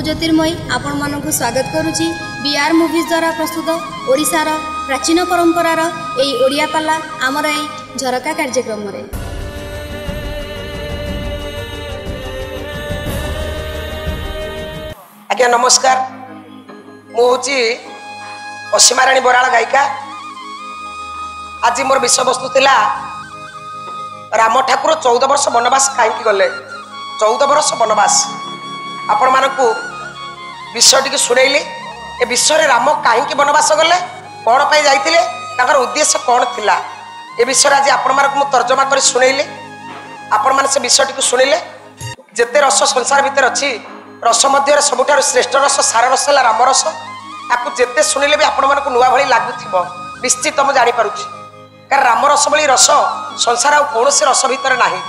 ज्योतिर्मयी आपण मानक स्वागत करुच्ची बीआर मूवीज द्वारा प्रस्तुत ओडिशार प्राचीन परंपरार एई ओडिया पाला आमर एई झरका कार्यक्रम रे। आज्ञा नमस्कार, मु हूँ असीमाराणी बराल गायिका। आज मोर विषय वस्तु थिला राम ठाकुर 14 वर्ष वनवास कहीं गले। 14 वर्ष वनवास आपण मानकु विषय टी शुणेली। ए विषय रे राम कहीं वनवास गले, कौन पाई जाइतिले, ताकर उद्देश्य कौन थिला, ए विषय आज आपण मानकु मु तर्जमा कर शुणेली। आपण मान से विषय टी शुणिले। जेते रस संसार भीतर अछि, रस मध्य सबुठार श्रेष्ठ रस सार रस है राम रस। आपको जेते शुणिले भी आपण मानकु नुआ भली लागुथिबो, निश्चित मु जानि पारुछि। कारण राम रस भली रस संसार आ कौन से रस भीतर नाही।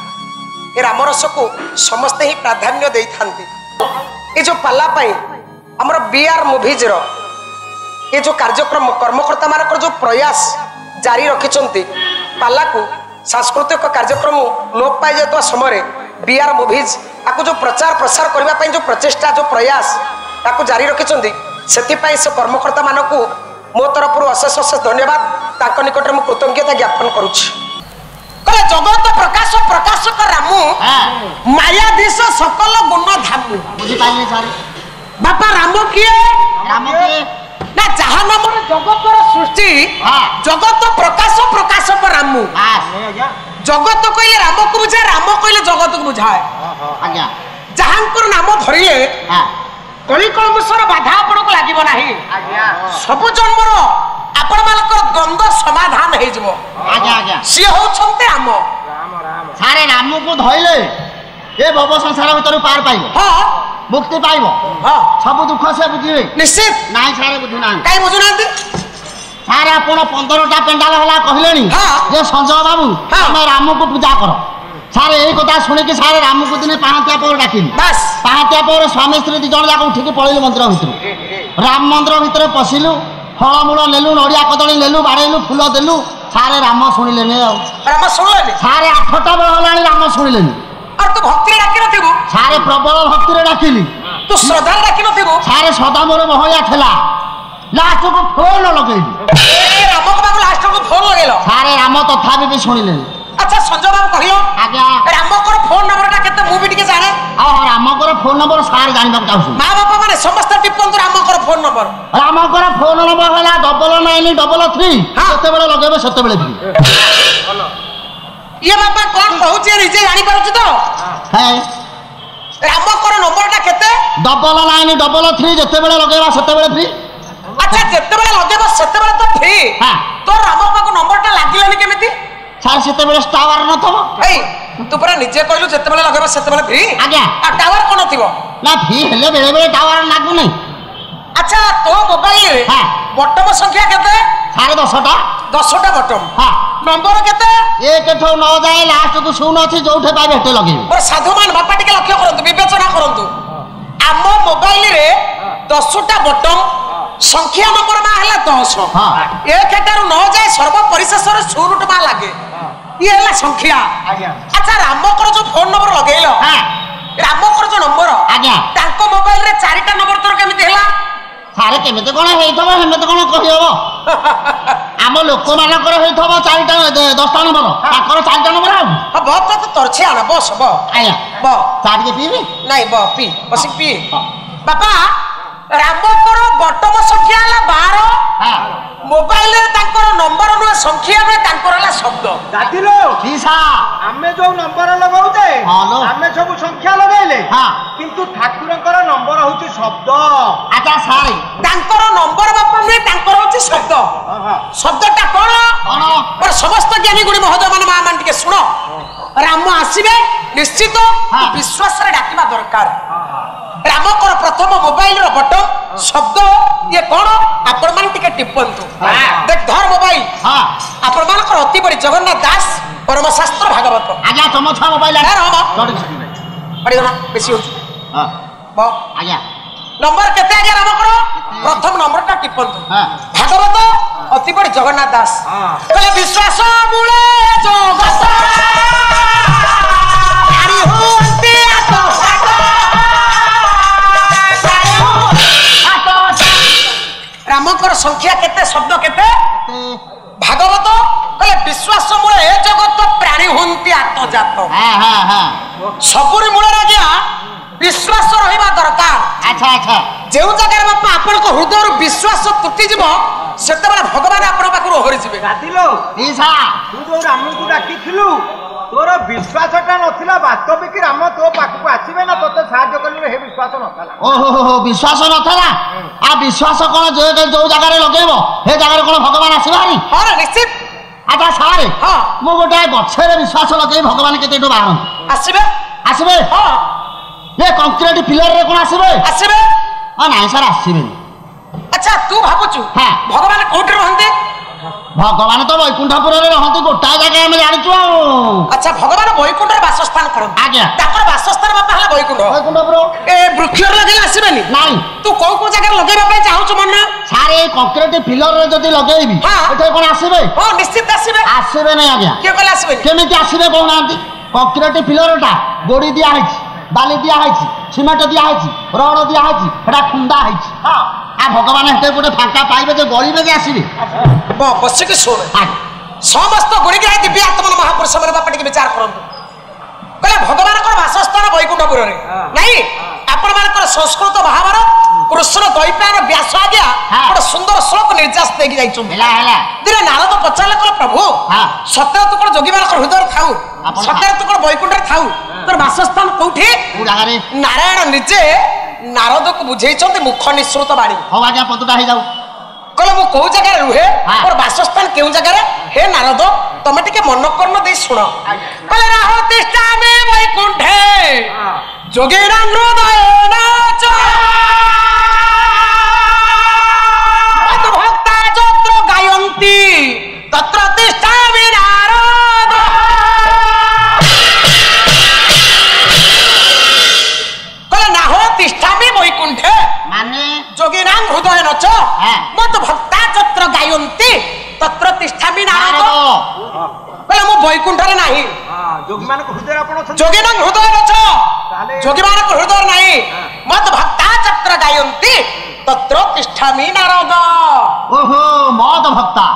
ए राम रस को समस्ते ही प्राधान्य देई थांती। ये जो पाला पाई हमर बीआर मूवीज रो ये जो कार्यक्रम कर्मकर्ता मानकर जो प्रयास जारी रखिचंती, पाला को सांस्कृतिक कार्यक्रम लोप पाई जातवा समय बीआर मूवीज आपको जो प्रचार प्रसार करबा पई जो प्रचेष्टा जो प्रयास ताको जारी रखिचंती, सेति पई से कर्मकर्ता मानकु मो तरफ अशेष अशेष धन्यवाद ताको निकट में कृतज्ञता ज्ञापन करूछि। कले जगत प्रकाश प्रकाशक रामु मायाधीश सकल गुण धामु। बुझी पाइले सर बापा राम किए ना जहा नाम जगत सृष्टि जगत प्रकाश प्रकाशक रामु। जगत कहले राम को बुझाए, राम कहले जगत को बुझाए। आज्ञा जहांकर नाम धरिले कली कलमुसर बाधा आपण को लागिबो नाही। सब जन्मर आपण मानकर द्वंद्व समाधान हे जबो। आज्ञा सी होछंते राम। सारे राम को धइले ए भव संसार भीतर पार पाइबो। हां मुक्ति पाइबो। हां सब दुख से बुझिबे। निश्चित नाही सारे बुझु नाही। काई बुझु नांती? सारे आपण 15टा पेंडाल हला कहलेनी जे संजय बाबू हमें राम को पूजा करो। सारे यही कथा शुणी कि सारे राम को दिने पाहातिया पर डाकिली। बस पाहातिया पर स्वामी स्त्री दी जण जाक उठिक पळिलु मंदिर भीतर। राम मंदिर भीतर पसिलु, फलमूल नेलु, नड़िया कदली नेलु, बाड़ेलु, फूल देलु। सारे राम शुणिले ने। राम शुणिले सारे 8टा बेल हलानी राम शुणिले। और तू भक्ति रे डाकी नथिबो? सारे प्रबल भक्ति रे डाकिली। तू श्रद्धा डाकी नथिबो? सारे सदा मोर बहया थला। लास्ट को फोन लगेली। ए राम को बाबू लास्ट को फोन लगेलो। सारे राम तथापि भी शुणिले। अच्छा संजय बाबू कहियो आज्ञा राम को फोन नंबर टा केते मु भी टिके जाने। आ राम को फोन नंबर सारे जानबा चाहू। मां बापा माने समस्त टिपन राम को फोन नंबर। राम को फोन नंबर हला 9933 केते बेले लगेबे सेते बेले भी। ये बाबा कोन कहूची निजे जानि पारुछ तो? है राम को नंबर टा केते? 9933 जेते बेले लगेबा सेते बेले फ्री। अच्छा जेते बेले लगेबा सेते बेले तो फ्री। हां तो राम बाबा को नंबर टा लागिलानी केमिति? सार सेते बेले टावर न थबो। एई तू पूरा निजे कहलु जेते बेले लगेबा सेते बेले फ्री। आज्ञा आ टावर कोन थिबो? ना फ्री हेले बेले बेले टावर लागु नै। अच्छा तो मोबाइल रे हां बटम संख्या केते? सारे 10टा 10टा बटम। हां नंबर केते? 1 ठो न जाए लास्ट को 0 अछि जोठे पाइबे हेते लगेबे। और साधुमान बापा टिके लक्ष्य करंतु, विवेचना करंतु। आम मोबाइल रे 10टा बटम संख्या नंबर मा हला 10। हां 1 ठारू न जाए सर्व परिशेष रे 0 मा लागे। ये हला संख्या। आज्ञा अच्छा राम को जो फोन नंबर लगेलो, हां राम को जो नंबर आज्ञा तांको मोबाइल रे 4टा नंबर तोर केमिति हला? सारे केमिते कोन हेइथबो हेमेते कोन कहि हबो। आम लोक मानकर हेइथबो 4टा 10टा नंबर, ताकर 4टा नंबर आ। बहुत तो तोरछे आना बस ब आया ब चाट के पीबी नहीं ब पी बस पी। बापा राम को बटम संख्या हला 12। हां मोबाइल रे तांकर नंबर न संख्या रे तांकर हला शब्द। दादिलो ठीसा आमे जो नंबर लगाउते हालो आमे सब संख्या लगाइले। हां किंतु ठाकुरकर नंबर होची शब्द। अच्छा सारे तांकर नंबर बापा ने तांकर होची शब्द। शब्दटा कोन? पर समस्त ज्ञानी गुणी महोदय मान मा मान टिके सुनो। राम आसीबे निश्चित विश्वास रे डाकिबा दरकार। राम को प्रथम मोबाइल रो बटन शब्द ये कोन आपण मान टिके टिपंतु। देख धर मोबाइल। हां आपण मान को अति बड़ी जगन्नाथ दास परम शास्त्र भागवत। आज्ञा तम छ मोबाइल है राम चढ़ पड़ी ना बेसी हो। हां ब आज्ञा नंबर केते आज्ञा राम को प्रथम नंबर टा टिपंतु। हां भागवत अति बड़ी जगन्नाथ दास कहले विश्वास मूले जगत आरी होते आतो ରାମଙ୍କର ସଂଖ୍ୟା କେତେ ଶବ୍ଦ କେତେ ଭାଗବତ କହିଲେ ବିଶ୍ୱାସ ମୂଳେ ଏ ଜଗତ ପ୍ରାଣୀ ହୁଅନ୍ତି ଆତ୍ମଜାତ ସବୁରି ମୂଳରେ ଆଜ୍ଞା ବିଶ୍ୱାସ ରହିବା ଦରକାର। ଆଚ୍ଛା ଆଚ୍ଛା ଯେଉଁ ଜାଗାରେ ବାପା ଆପଣଙ୍କ ହୃଦୟରୁ ବିଶ୍ୱାସ ତୁଟିଯିବ ସେତେବେଳେ ଭଗବାନ ଆପଣଙ୍କ ପାଖରୁ ଓହରିଯିବେ। ଗାଦିଲୋ ତୁ ଯୋଉ ରାମକୁ ଡାକିଥିଲୁ ତୋର ବିଶ୍ୱାସଟା ନଥିଲା ବାସ୍ତବିକ ରାମ ତୋ ପାଖକୁ ଆସିବେ ନା ତୋତେ ସାହାଯ୍ୟ କରିବେ ହେ ବିଶ୍ୱାସ ନଥିଲା। ଓହୋ ବିଶ୍ୱାସ ନଥିଲା ଆଉ ବିଶ୍ୱାସ କଣ ଯୋଉ ଜାଗାରେ ଲଗେଇବ ସେ ଜାଗାରେ କଣ ଭଗବାନ ଆସିବାନି? ହଁ ନିଶ୍ଚିତ। ଆଚ୍ଛା ସାରେ ହଁ ମୁଁ ଗୋଟେ ଗଛରେ ବିଶ୍ୱାସ ଲଗେଇ ଭଗବାନ କେତେ ଏଠୁ ବାହାରନ୍ତି ଆସିବେ ଆସିବେ ହଁ ଏ କଂକ୍ରିଟ ପିଲରରେ କଣ ଆସିବେ? ଆସିବେ ନାଇଁ ସାର୍ ଆସିବେନି। ଆଚ୍ଛା ତୁ ଭାବୁଛୁ ଭଗବାନ କୋଉଠି ରହନ୍ତି? ଭଗବାନ ତ ବୈକୁଣ୍ଠପୁରରେ ରହନ୍ତି ଗୋଟାଏ ଜାଗା ଆମେ ଜାଣିଛୁ ଆଉ। ଆଚ୍ଛା ଭଗବାନ ବୈକୁଣ୍ଠରେ ବାସସ୍ଥାନ କରନ୍ତି। ଆଜ୍ଞା ତାଙ୍କର ବାସସ୍ଥାନ ବାପା ହେଲା ବୈକୁଣ୍ଠ। ବୈକୁଣ୍ଠପୁର ଏ ବୃକ୍ଷରେ ଲଗେଇଲେ ଆସିବେନି? ନାଇଁ। ତୁ କୋଉ କୋଉ ଜାଗାରେ ଲଗେଇବା ପାଇଁ ଚାହୁଁଛୁ ମନ? ସାର୍ ଏଇ କଂକ୍ରିଟ ପିଲରରେ ଯଦି ଲଗେଇବି ଏଠାରେ କଣ ଆସିବେ? ହଁ ନିଶ୍ଚିତ ଆସିବେ। ଆସିବେ ନାଇଁ ଆଜ୍ଞା। କିଏ କହିଲେ ଆସିବେନି? କେମିତି ଆସିବେ କହୁନାହାନ୍ତି? କଂକ୍ରିଟ ପିଲରଟା ଗୋଡି ଦିଆ ହେଇଛି ବାଲି ଦିଆ ହେଇଛି ସିମେଣ୍ଟ ଦିଆ ହେଇଛି ରଡ ଦିଆ ହେଇଛି ସେଟା ଖୁନ୍ଦା ହେଇଛି ଆଉ ଭଗବାନ ସେଠି ଗୋଟେ ଫାଙ୍କା ପାଇବେ ଯେ ଗଳିବେ ଯେ ଆସିବେ। ବସିକି ଶୁଣ ସମସ୍ତ ଗୁଣିଗ୍ରାହୀ ଦିବ୍ୟ ଆତ୍ମନ ମହାପୁରୁଷ ମାନେ ବାପା ଟିକେ ବିଚାର କରନ୍ତୁ। କହିଲେ ଭଗବାନଙ୍କର ବାସସ୍ଥାନ ବୈକୁଣ୍ଠପୁରରେ ନାଇଁ ଆପଣ ମାନଙ୍କର ସଂସ୍କୃତ ମହାଭାରତ କୃଷ୍ଣ ଦ୍ୱୈପାୟନ ବ୍ୟାସ ଆଜ୍ଞା ଗୋଟେ ସୁନ୍ଦର ଶ୍ଲୋକ ନିର୍ଯାସ ଦେଇକି ଯାଇଛନ୍ତି। ଦିନେ ନାରଦ ପଚାରିଲେ କହିଲେ ପ୍ରଭୁ ସତରେ ତୁ କଣ ଯୋଗୀ ମାନଙ୍କର ହୃଦୟରେ ଥାଉ ସତରେ ତୁ କଣ ବୈକୁଣ୍ଠରେ ଥାଉ ତୋର ବାସସ୍ଥାନ କୋଉଠି? ନାରାୟଣ ନିଜେ ନାରଦକୁ ବୁଝେଇଛନ୍ତି ମୁଖ ନିଃସୃତ ବାଣୀ। ହଉ ଆଜ୍ଞା ପଦଟା ହେଇଯାଉ କହିଲେ ମୁଁ କୋଉ ଜାଗାରେ ରୁହେ ମୋର ବାସସ୍ଥାନ କେଉଁ ଜାଗାରେ? ହେ ନାରଦ ତମେ ଟିକେ ମନକର୍ଣ୍ଣ ଦେଇ ଶୁଣ। କହିଲେ ରାହ ତିଷ୍ଠାମି ବୈକୁଣ୍ଠେ ଯୋଗୀନାଂ ହୃଦୟେନ च ମଦ୍ଭକ୍ତା ଯତ୍ର ଗାୟନ୍ତି ତତ୍ର ତିଷ୍ଠାମି ନାରଦ। କହିଲେ ନାହ ତିଷ୍ଠାମି ବୈକୁଣ୍ଠେ ମାନେ যোগীনাং হৃদয়েন চ মদ্ভক্তা যত্র গায়ন্তি তত্র তিষ্ঠামি নারদ। বলে মু বৈকুণ্ঠরে নাই যোগীମାନଙ୍କ ହୃଦୟରେ ଆପଣ ଅଛନ୍ତି। যোগীনাং হৃদয়েন চ যোগীମାନଙ୍କ হৃদୟରେ নাই মদ্ভক্তা যত্র গায়ন্তি তত্র তিষ্ঠামি নারদ। ଓହୋ ମଦ ଭକ୍ତା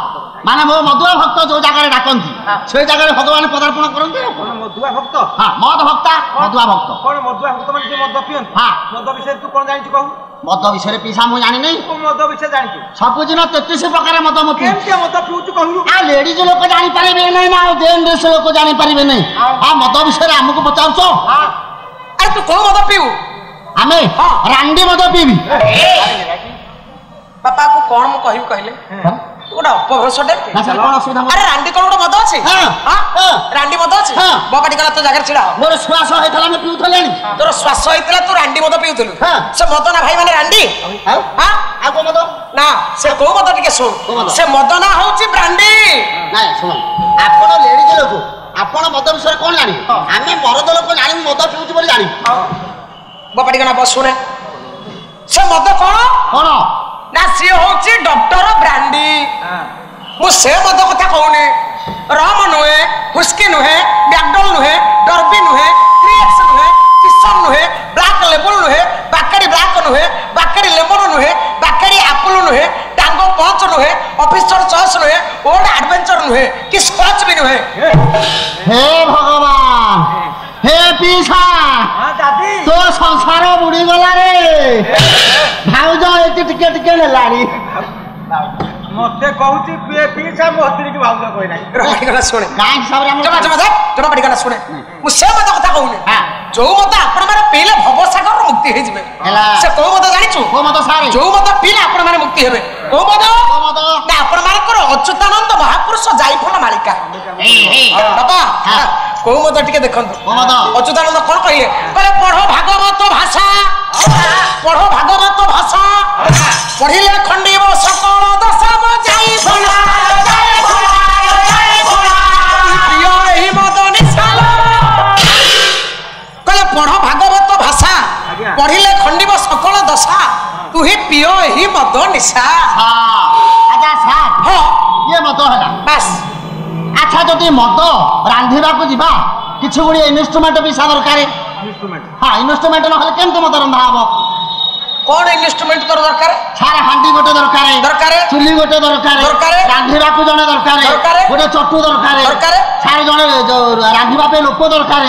ମାନେ ମୋ ମଦୁଆ ଭକ୍ତ ଯୋଉ ଜାଗାରେ ଡାକନ୍ତି ସେଇ ଜାଗାରେ ଭଗବାନ ପଦାର୍ପଣ କରନ୍ତି। କଣ ମଦୁଆ ଭକ୍ତ? ହଁ ମଦ ଭକ୍ତା ମଦୁଆ ଭକ୍ତ। କଣ ମଦୁଆ ଭକ୍ତ ମାନେ ଯିଏ ମଦ ପିଅନ୍ତି? ମଦ ବିଷୟରେ ତୁ କଣ ଜାଣିଛୁ କହୁ? ମଦ ବିଷୟରେ ପିସା ମୁଁ ଜାଣିନି। କୋଉ ମଦ ବିଷୟରେ ଜାଣିଛୁ? ସବୁଦିନ 33 ପ୍ରକାର ମଦ ମୁଁ ପିଉଛି। କେମିତି ମଦ ପିଉଛୁ କହିଲୁ? ଆଉ ଲେଡିଜ ଲୋକ ଜାଣିପାରିବେ ନାହିଁ ନା ଆଉ ଜେଣ୍ଟସ ଲୋକ ଜାଣିପାରିବେ ନାହିଁ। ଆଉ ମଦ ବିଷୟରେ ଆମକୁ ପଚାରୁଛ? ଆରେ ତୁ କୋଉ ମଦ ପିଉ? ଆମେ ରାଣ୍ଡି ମଦ ପିଇବି। ବାପାକୁ କଣ ମୁଁ କହିବି କହିଲେ ଗୋଟେ ଅପଭ୍ରଂଶଟେ। କଣ ଅସୁବିଧା? ଆରେ ରାଣ୍ଡି କଣ ଗୋଟେ ମଦ ଅଛି? ରାଣ୍ଡି ମଦ ଅଛି? ବବାଟି ଗଲା ତୋ ଜାଗାରେ ଛିଡା। ମୋର ଶ୍ୱାସ ହେଇଥିଲା ମୁଁ ପିଉଥିଲି। ତୋର ଶ୍ୱାସ ହେଇଥିଲା ତୁ ରାଣ୍ଡି ମଦ ପିଉଥିଲୁ। ସେ ମଦ ନା ଭାଇ ମାନେ ରାଣ୍ଡି? ଆଉ କୋଉ ମଦ? ନା ସେ କୋଉ ମଦ ଟିକେ ଶୁଣ। ସେ ମଦ ନା ହଉଛି ବ୍ରାଣ୍ଡି। ନାଇଁ ଶୁଣ ଆପଣ ଲେଡିଜ ଲୋକ ଆପଣ ମଦ ବିଷୟରେ କଣ ଜାଣିବେ? ଆମେ ମରଦ ଲୋକ ଜାଣିବୁ ମଦ ପିଉଛୁ ବୋଲି ଜାଣିବୁ। ବବାଟି ଗଲା ବସ ଶୁଣେ ସେ ମଦ କଣ କଣ ନା ସିଏ ହଉଛି ଡକ୍ଟର ବ୍ରାଣ୍ଡି। ମୁଁ ସେ ମଦ କଥା କହୁନି। ରମ ନୁହେଁ ହୁସ୍କି ନୁହେଁ ବ୍ୟାକଡଲ ନୁହେଁ ଡର୍ବି ନୁହେଁ 3X ନୁହେଁ କିସନ ନୁହେଁ ବ୍ଲାକ୍ ଲେବୁଲ ନୁହେଁ ବାକାଡି ବ୍ଲାକ୍ ନୁହେଁ ବାକାଡି ଲେମନ ନୁହେଁ ବାକାଡି ଆପଲ ନୁହେଁ ଟାଙ୍ଗୋ ପଞ୍ଚ ନୁହେଁ ଅଫିସର ଚଏସ୍ ନୁହେଁ ଓଲ୍ଡ ଆଡଭେଞ୍ଚର ନୁହେଁ କି ସ୍କଚ ବି ନୁହେଁ। ହେ ଭଗବାନ ହେ ପିସା ତୋ ସଂସାର ବୁଡିଗଲା ରେ। ଭାଉଜ ଏଠି ଟିକେ ଟିକେ ନେଲାଣି। ମତେ କହୁଛି ପିଇସା ମୋ ସ୍ତ୍ରୀକି ଭାଉଜ କହିଲାଣି। ଶୁଣେ କାଇଁ ହିସାବରେ ଜମା ପାଟି ଗଲା ଶୁଣେ ମୁଁ ସେ ମଦ କଥା କହୁନି। ଯୋଉ ମଦ ଆପଣ ମାନେ ପିଇଲେ ଭବସାଗର ମୁକ୍ତି ହେଇଯିବେ ସେ କୋଉ ମଦ ଜାଣିଛୁ? ଯୋଉ ମଦ ପିଇଲେ ଆପଣ ମାନେ ମୁକ୍ତି ହେବେ। କୋଉ ମଦ ନା ଆପଣ ମାନଙ୍କର ଅଚ୍ୟୁତାନନ୍ଦ ମହାପୁରୁଷ ଜାଇଫଳ ମାଳିକା। ବାପା କୋଉ ମଦ ଟିକେ ଦେଖନ୍ତୁ। ଅଚ୍ୟୁତାନନ୍ଦ କଣ କହିଲେ? କହିଲେ ପଢ ଭାଗବତ ଭାଷା ପଢ ଭାଗବତ ଭାଷା ପଢିଲେ ଖଣ୍ଡିବ ସକଳ ଦଶା ଜାଇଫଳ ପ୍ରିୟ ଏହି ମଦ ନିଶାଲ। କହିଲେ ପଢ ଭାଗବତ ଭାଷା ପଢିଲେ ଖଣ୍ଡିବ ସକଳ ଦଶା ତୁ ହିଁ ପିଅ ଏହି ମଦ ନିଶା। ଆଚ୍ଛା ସାର୍ ଇଏ ମଦ ହେଲା ବାସ୍। ଆଚ୍ଛା ଯଦି ମଦ ରାନ୍ଧିବାକୁ ଯିବା କିଛି ଗୁଡିଏ ଇନଷ୍ଟ୍ରୁମେଣ୍ଟ ପିସା ଦରକାର। ଇନଷ୍ଟ୍ରୁମେଣ୍ଟ ନହେଲେ କେମିତି ମଦ ରନ୍ଧା ହବ? କଣ ଇନଷ୍ଟ୍ରୁମେଣ୍ଟ ତୋର ଦରକାର? ସାର୍ ହାଣ୍ଡି ଗୋଟେ ଦରକାର। चुली गोटे दरकार रांधिबाकू जने दरकार गोटे चटू दरकार सारे जने रांधिबा पे लोक दरकार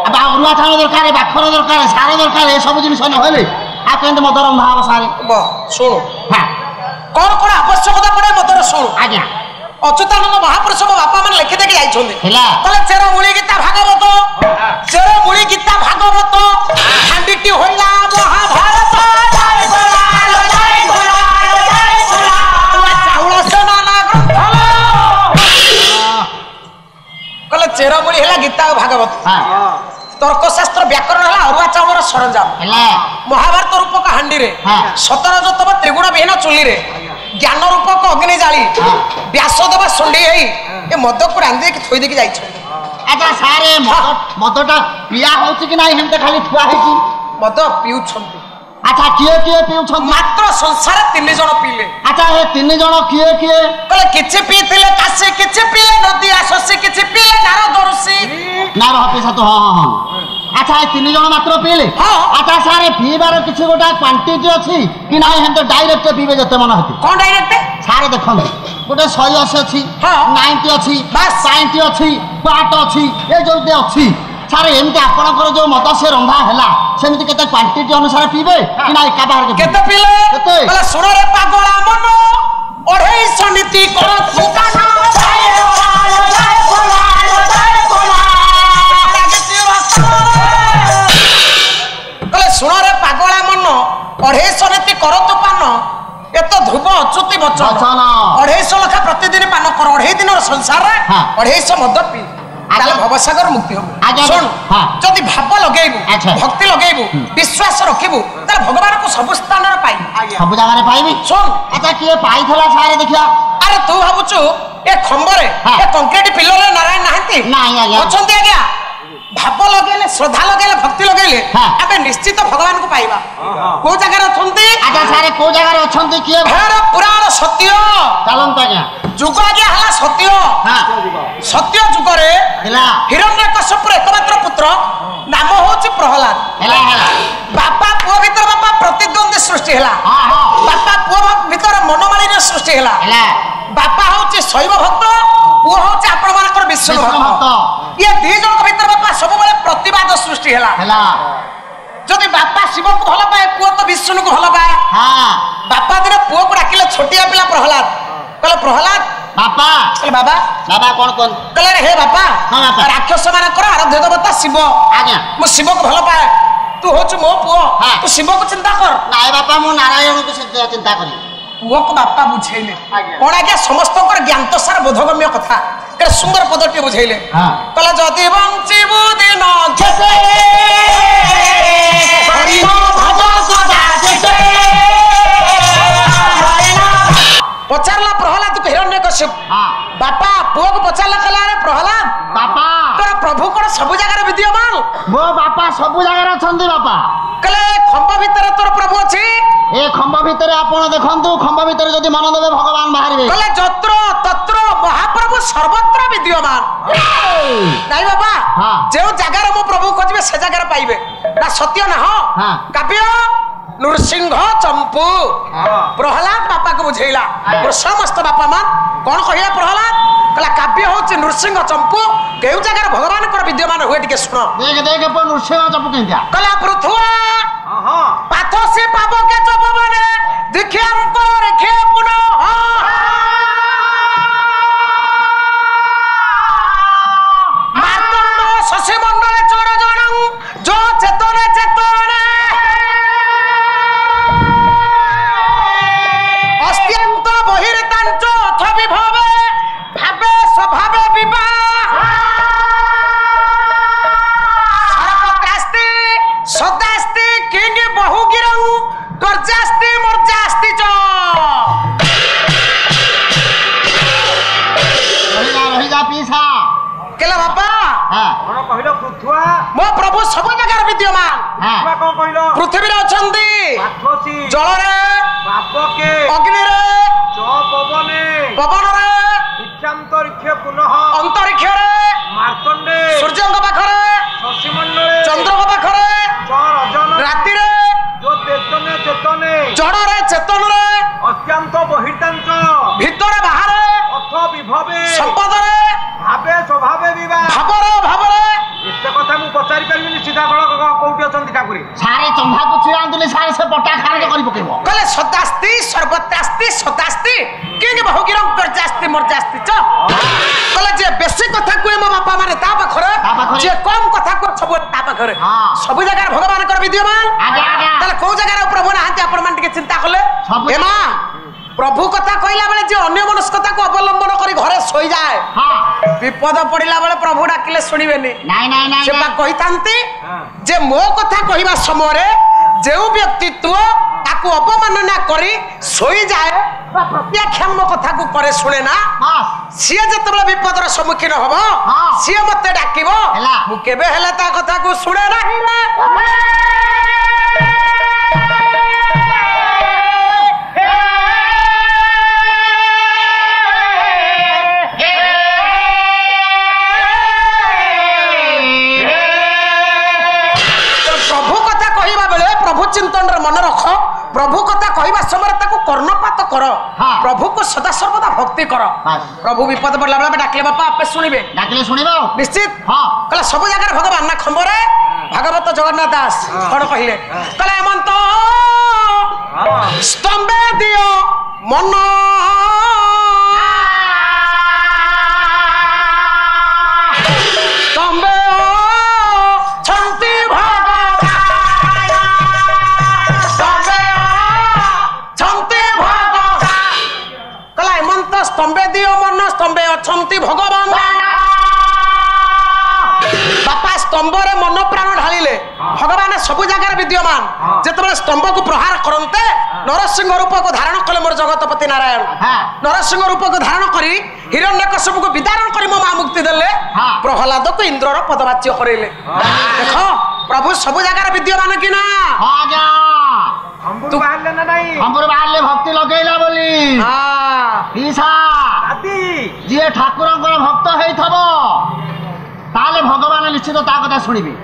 अरुआ चाउल दरकार बाखर दरकार सार दरकार ए सब जिनिस नहेले आ केंत मद रंधा हब सारे शुणु कौन कौन आवश्यकता पड़े मदर शुणु आज्ञा अच्युतानंद महापुरुष बापा मैंने लिखि देके जाइछोंदे चेरमूली गीता भागवत चेरमूली गीता भागवत हांडीटी होला महाभारत चाउल सेना ना ग्रंथ कले चेरमूली होला गीता भागवत तर्कशास्त्र व्याकरण है अरुआ चाउल सरंजाम महाभारत रूपक हांडी रे सतर जतब त्रिगुण विहीन चुली रे ज्ञान रूपक अग्नि जाली व्यासदेव सुंडी ए मद को रांधे कि थोई देके जाइछ अच्छा सारे मदटा पिया होछि कि नाही हेमते खाली थुआ हेछि मद पिउछंती अच्छा किए किए पिउछंती मात्र संसार 3 जण पीले अच्छा हे 3 जण किए किए कले किछि पीथिले कासे किछि पीले नदी आससे किछि पीले नारद ऋषि नारद हपेसा तो हां अच्छा ये 3 जण मात्र पीले अच्छा सारे पीबार किछि गोटा क्वांटिटी अछि कि नाही हेमते डायरेक्ट पीबे जते मन हति कोन डायरेक्ट सारे देखन गोटे 180 अछि 90 अछि बस 60 अछि 60 अछि ए जोते अछि सारे एमते आपनकर जो मत से रंधा हैला सेमिति केते क्वांटिटी अनुसार पीबे कि नाही का बाहर के केते पीले केते कले सुनो रे पागला मन 250 नीति कर फुकाना कले सुनो रे पागला मन 250 नीति कर तो पान एत ध्रुव अच्युति बचन 250 लखा प्रतिदिन पान कर 2.5 दिन संसार रे 250 मद पी ताले भवसागर मुक्ति हो सुन जदि भाव लगेबू भक्ति लगेबू विश्वास रखिबू ताले भगवान को सब स्थान रे पाई सब जगह रे पाइबी सुन अच्छा किए पाइथला सारे देखिया अरे तू भाबुचु ए खंबरे ए कंक्रीट पिलर रे नारायण नाहंती नाही आज्ञा अछंती आज्ञा भाव लगेले श्रद्धा लगेले भक्ति लगेले आबे निश्चित भगवान को पाइबा को जगह रे अछंती अच्छा सारे को जगह रे अछंती किए भेर पुराण सत्य चलंत आज्ञा जुग आज्ञा हला सत्य सत्य जुग रे हिरण्यकश्यप एकमात्र पुत्र नाम होची प्रहलाद बापा पुओ भीतर बापा प्रतिद्वंदी सृष्टि हला बापा पुओ भीतर मनमालिन्य सृष्टि हला बापा होची शैव भक्त पुओ होची आपण मानकर विष्णु भक्त ये दी जन भीतर बापा सब बेले प्रतिवाद सृष्टि हला जदि बापा शिव को भल पाए पुओ तो विष्णु को भल पाए बापा दिन पुओ को डाकिले छोटिया पिला प्रहलाद कहले प्रहलाद बापा कहले बाबा बाबा कौन कहले हे बापा राक्षस मानकर आराध्य देवता शिव आज्ञा मु शिव को भल पाए तू होच मो पुओ तू शिव को चिंता कर नाय बापा मु नारायण को चिंता करी पुओ को बापा बुझेइले कोन आज्ञा समस्त कर ज्ञान तो सार बोधगम्य कथा के सुंदर पदटी बुझेइले कहले जदि बंचिबु दिन जसे हरि भज सदा जसे पचारला प्रहलाद को हिरण्यकश्यप बापा पुओ को पचारला कहला रे प्रहलाद बापा तोर प्रभु कोन सब जगह रे विद्यमान मो बापा सब जगह रे छंदी बापा कहले खंब भीतर तोर प्रभु अछि ए खंब भीतर आपण देखंतु खंब भीतर जदी मन देबे भगवान बाहरबे कहले जत्र तत्र महाप्रभु सर्वत्र विद्यमान नाइ बाबा जे जगह रे मो प्रभु खोजबे से जगह रे पाइबे ना सत्य ना हो काव्य नृसिंह चंपू प्रहलाद बापा को बुझेला समस्त बापा मान कौन कहिला प्रहलाद कहला काव्य होचे नृसिंह चंपू केउ जगह भगवान कर विद्यमान हुए टिके सुनो देख देख पर नृसिंह चंपू केंतिया कहला पृथुआ पाथो से पाबो के चबो बने देखे अंतर रेखे पुनः मार्तंड शशि मंडले चोर जनं जो चेतने चेतने अस्त्यंत बहिर्तांच अथ विभवे भावे स्वभावे विवाह सर्वत्रास्ति सदास्ति किंग बहुगिरं गर्जास्ति मर्जास्ति च रहिजा पीसा केला बापा कोन कहिलो पृथुआ मो प्रभु सब जगह विद्यमान पृथुआ कोन कहिलो पृथ्वी रे अछंती पाथोसी जल रे बापके अग्नि रे च पवने पवन रे इच्छांतरिक्ष पुनः अंतरिक्ष रे मार्तंडे सूर्यंग पाखरे शशि मंडले चंद्र पाखरे च रजन राति रे जो चेतने चेतने जड़ रे चेतन रे अत्यंत बहिर्तांच सदास्ति सर्वत्रास्ति सदास्ति किंग बहुगिरं परजास्ति मरजास्ति च कले जे बेसी कथा कुए मो बापा माने ता पाखरे जे कम कथा को सब ता पाखरे सब जगह भगवान कर विद्यमान ताले को जगह प्रभु नाहंती आपण मान के चिंता कले ए मां प्रभु कथा कहला बेले जे अन्य मनस्कता को अवलंबन करी घरे सोई जाए विपद पड़िला बेले प्रभु डाकिले सुनिबेनी नाही नाही नाही से बा कहितांती जे मो कथा कहिबा समय रे जेउ व्यक्तित्व ताकू अपमानना करी सोई जाए बा प्रत्याख्यान मो कथा को करे सुने ना सिए जतबे विपदर सम्मुखीन हबो सिए मते डाकिबो मु केबे हेले ता कथा को सुने नाही रे चिंतन रे मन रख प्रभु कथा कहवा समय ताको कर्णपात कर प्रभु को सदा सर्वदा भक्ति कर प्रभु विपद पड़ला बेला डाकले बापा आपे सुनिबे डाकले सुनिबो निश्चित कहला सब जगह भगवान ना खंबरे भागवत जगन्नाथ दास कोन कहिले कहला हेमंत स्तंभे दियो मन स्तंभे छंती स्तंभे दियो मन स्तंभे अछंती भगवान बापा स्तंभ रे मन प्राण ढालिले भगवान सब जगह विद्यमान जेतबे स्तंभ को प्रहार करते नरसिंह रूप को धारण कले मोर जगतपति नारायण नरसिंह रूप को धारण करी हिरण्यकश्यप को विदारण करी मो मां मुक्ति देले प्रहलाद को इंद्रर पदवाच्य करेले देखो प्रभु सब जगह विद्यमान कि ना आजा तू बाहरले ना नहीं हमर बाहरले भक्ति लगेला बोली हां ईसा दादी जे ठाकुरंकर भक्त हेइथबो ताले भगवान निश्चित ता कथा सुनिबे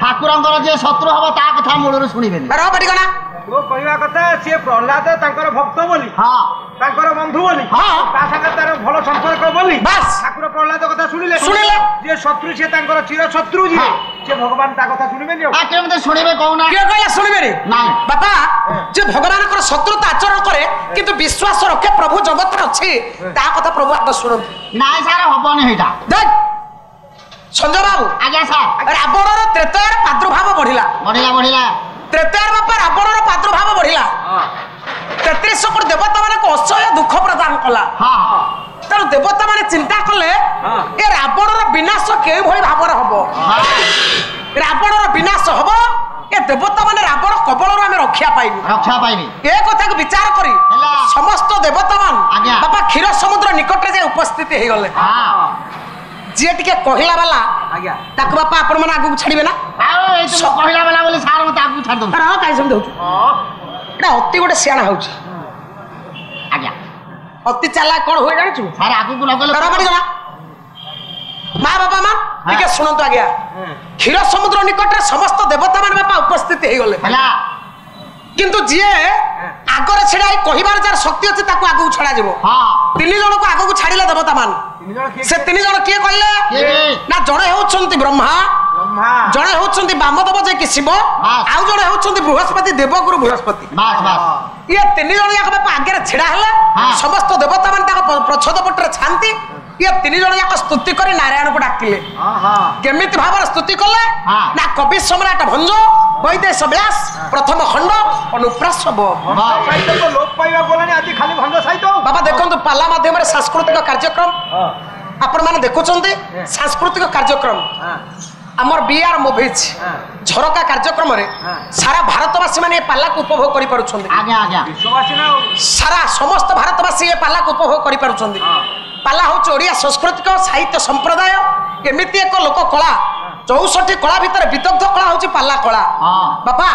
ठाकुरंकर जे शत्रु हबो ता कथा मूलରୁ सुनिबेनी रह बडी गना तो कहवा कथा से प्रहलाद तांकर भक्त बोली हां तांकर बंधु बोली हां ता संगे तार भलो संपर्क बोली बस ठाकुर प्रहलाद कथा सुनिले जे शत्रु से तांकर चिर शत्रु जी से भगवान ता कथा सुनिबेनी आ केमते सुनिबे कहूना के कहला सुनिबेनी नाही बापा जे भगवान कर शत्रुता आचरण करे किंतु विश्वास रखे प्रभु जगत रे अछि ता कथा प्रभु आग सुन नाही सार हबनी हेटा देख संजय बाबू आज्ञा सार रावणर त्रेतार प्रादुर्भाव बढ़िला बढ़िला त्रेतार बापा रावणर प्रादुर्भाव बढ़िला 33 कोटी देवता माने को असह्य दुख प्रदान कला हां तेणु देवता माने चिंता कले ए रावणर विनाश के भई भावर हबो रावणर विनाश हबो ए देवता माने रावण कबलर हमें रक्षा पाइबी ए कथा को विचार करी समस्त देवता मान बापा क्षीर समुद्र निकट रे उपस्थित हे गले हां जे टिके कहिला वाला आज्ञा ताको बापा आपण मन आगु छाड़ीबे ना ए तो कहिला वाला बोले सार मत आगु छाड़ दो अरे काई समझौ एटा अति गोटे सियाना होउची आज्ञा अति चाला कोन होय जानि छु सार आगु को लगले करा पड़ी गला मां बाबा मां टिके सुनंतो आज्ञा क्षीर समुद्र निकट रे समस्त देवता मान बापा उपस्थित हे गले हला किंतु जे आगरे छेडाई कहिबार जार शक्ति अछि ताको आगु छडा जेबो हां तीन जण को आगु छाडिले देवता मान से तीन जण किए कहले ना जणे होउछंती ब्रह्मा जणे होउछंती वामदेव जे कि शिव आउ जणे होउछंती बृहस्पति देवगुरु बृहस्पति बस बस ये तीन जण याक बापा आगे छेड़ा हला समस्त देवता मान ताको प्रच्छद पटरे छांती ये तीन जण याक स्तुति करी नारायण को डाकिले केमिति भाबर स्तुति कले ना कवि सम्राट भंज वैदेश व्यास प्रथम खंड अनुप्रासव साहित्य तो लोप पाइबा बोलानी आज खाली भंड साहित्य बाबा देखंतु पाला माध्यम रे सांस्कृतिक कार्यक्रम आपण माने देखुचंती सांस्कृतिक कार्यक्रम आमर बीआर मूवीज झरका कार्यक्रम रे सारा भारतवासी माने पाला को उपभोग करि पारुछंती आज्ञा विश्वासी ना सारा समस्त भारतवासी ये पाला को उपभोग करि पारुछंती पाला होच ओडिया सांस्कृतिक साहित्य संप्रदाय एमिति एक लोक कला 64 कला भितर विदग्ध कला होची पाला कला बापा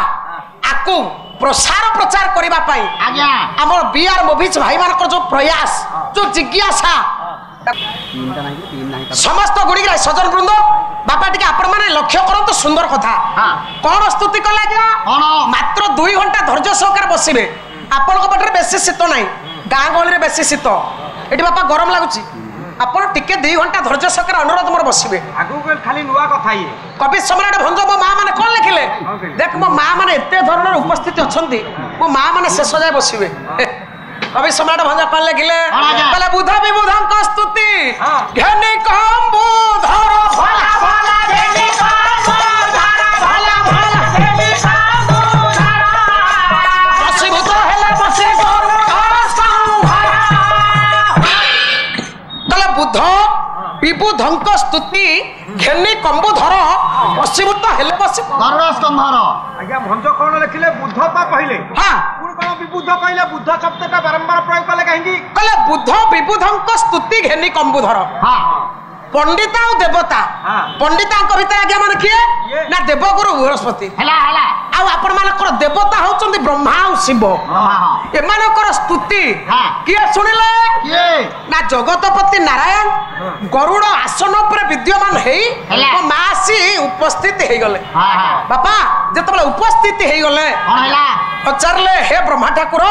आकु प्रसार प्रचार करिबा पई आज्ञा हमर बीआर मूवीज भाई मानकर जो प्रयास जो जिज्ञासा समस्त गुडी सजन वृंद बापा टिके आपण माने लक्ष्य करंतु सुंदर कथा कोन स्तुति कला गया मात्र 2 घंटा धैर्य सहकार बसिबे आपण को पटरे बेसी शीत नाही गां गहली रे बेसी शीत एटी बापा गरम लागुची आपण टिके 2 घंटा धैर्य सहकार अनुरोध मोर बसिबे आगु खाली नुवा कथा ये कवि सम्राट भंज मो मां माने कोन लिखिले देख मो मां माने एते धरणर उपस्थित अछंती मो माँ माने शेष जाए बसवे कवि सम्राट भंज कल लिखिले कहले बुध विबुधंक स्तुति घेनी कंबुधर भला भला घेनी कंबुधर भला भला घेनी कंबुधर बसीभूत हेले बसे गरुड़ संहार कहले बुध विबुधंक स्तुति घेनी कंबुधर बसीभूत हेले बसे गरुड़ संहार आज्ञा भंज कौन लिखिले बुध पा कहले हां कौन विबुध कहले बुध शब्दटा बारंबार प्रयोग कले कहीं कहले बुध विबुधंक स्तुति घेनी कंबुधर हाँ पंडिता और देवता पंडिता भितर आज्ञा मान किए ना देवगुरु बृहस्पति हेला हेला आउ आपण मानकर देवता होचंदी ब्रह्मा और शिव एमानकर स्तुति किए सुनिले किए ना जगतपति नारायण गरुड़ आसन पर विद्यमान हेई मो मासी उपस्थित हे गले बापा जतबले उपस्थित हे गले कोन हेला पचारले हे ब्रह्मा ठाकुर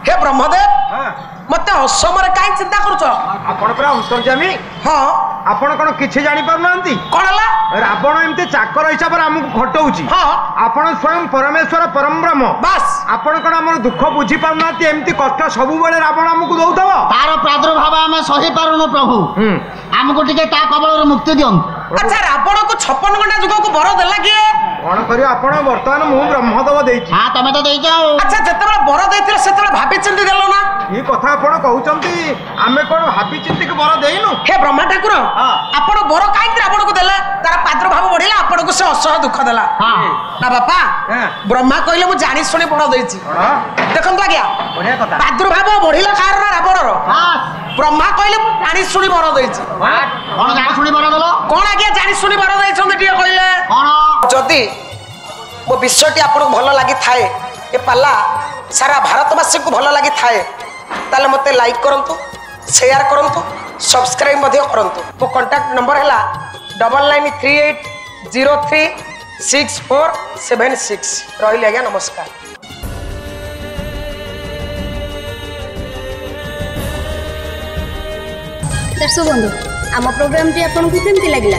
हे ब्रह्मदेव मते असमरे काई चिंता करूछ आपण पूरा अंतर्जामी हां आपण कोन किछि जानि पारनांती कोन हला रावण एमते चाकर हिसाब रे हमकु खटौची हां आपण स्वयं परमेश्वर परम ब्रह्म बस आपण कोन हमर दुख बुझी पारनांती एमती कष्ट सब बेले रावण हमकु दउथबो तार प्रादुर्भाव आमे सही पारुनु प्रभु हमकु टिके ता कबळर मुक्ति दियन अच्छा रावण को 56 घंटा जुग को बर देला किए कोन करियो आपण वर्तमान मु ब्रह्मदेव देइछि हां तमे तो देइछो अच्छा जतबे बर देथिले सेतबे भाबी चिंती देलो ना ई कथा आपण कहउचंती आमे कोन भाबी चिंती के बर देइनु हे ब्रह्मा ठाकुर आपण बर काई रावण को देला तार प्रादुर्भाव बढ़िला आपण को से असह दुख देला ना बापा ब्रह्मा कहले मु जानि सुनी बर देइछि देखंतु आज्ञा बढ़िया कथा प्रादुर्भाव बढ़िला कारण रावणर ब्रह्मा कहले मु जानि सुनी बर देइछि कोन जानि सुनी बर देलो कोन आज्ञा जानि सुनी बर देइछन टिके कहले कोन जदि मो विषयटी आपन भल लगी थाए ए पाला सारा भारतवासी को भल लगी थाए ताले मते लाइक करंतु शेयर करंतु सब्सक्राइब मध्य करंतु मो कांटेक्ट नंबर हैला 9938036476 रहिल आज्ञा नमस्कार। दर्शक बंधु आम प्रोग्राम टी आपन को केमती लागला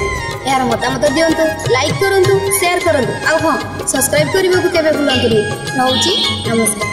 यार मतामत दियंतु लाइक करंतु शेयर करंतु आ हां सब्सक्राइब करबा को केबे भूलंतु नहीं रहउची नमस्कार।